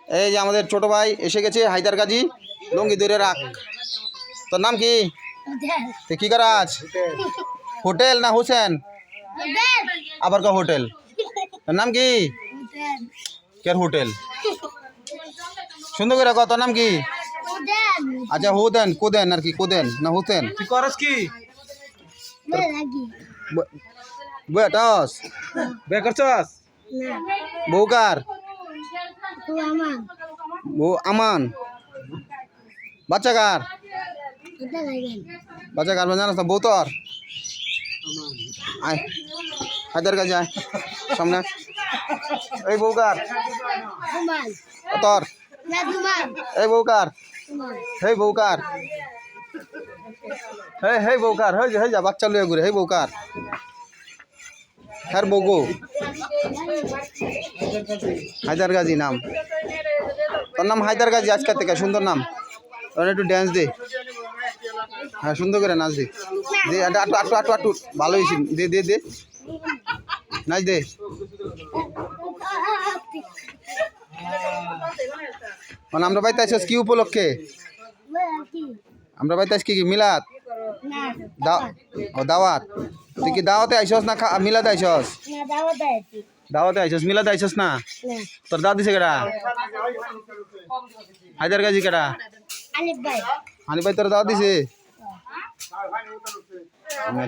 এই যে আমাদের ছোট ভাই এসে গেছে হায়দার গাজী লঙ্গি ধরে রাখ। তোর নাম কি? তুই কি করাস? হোটেল না হোসেন? আবার কা হোটেল? তোর নাম কি? কের হোটেল? সুন্দর করে তোর নাম কি? আচ্ছা হুদেন কোদেন আর কি কোদেন না হুসেন? তুই করস কি? বেটাস বে করছস? বউকার বউ আমান বাচ্চা কার? বাচ্চা কার জানাস না? বউ তোর? আয় হায়দার কাছে আয় সামনে। এই বউকার তোর? এই বউকার? হেই বউকার? হেই বউকার? হয়ে যা বাচ্চা লুয়ে ঘুরে। হেই বউকার? হ্যাঁ বউগো হায়দার গাজী নাম। তোর নাম হায়দার গাজী আজকের থেকে সুন্দর নাম। তোর একটু ড্যান্স দে। হ্যাঁ সুন্দর করে নাচ দে। দে আটু আটু আটু আটু ভালো হয়েছি। দে দে দে নাচ দে। মানে আমরা বাড়িতে আসছিস কি উপলক্ষে? আমরা বাড়িতে আসছি কি মিলাদ? দাওয়াত। তুই কি দাওয়াতে আইসস না মিলাদে আইসস? দাওয়াতে আইসস মিলাদে আইসস না? তোর দাওয়াত দিছে কেডা? হায়দার গাজী কেডা? হানিফ ভাই তোর দাওয়াত দিছে?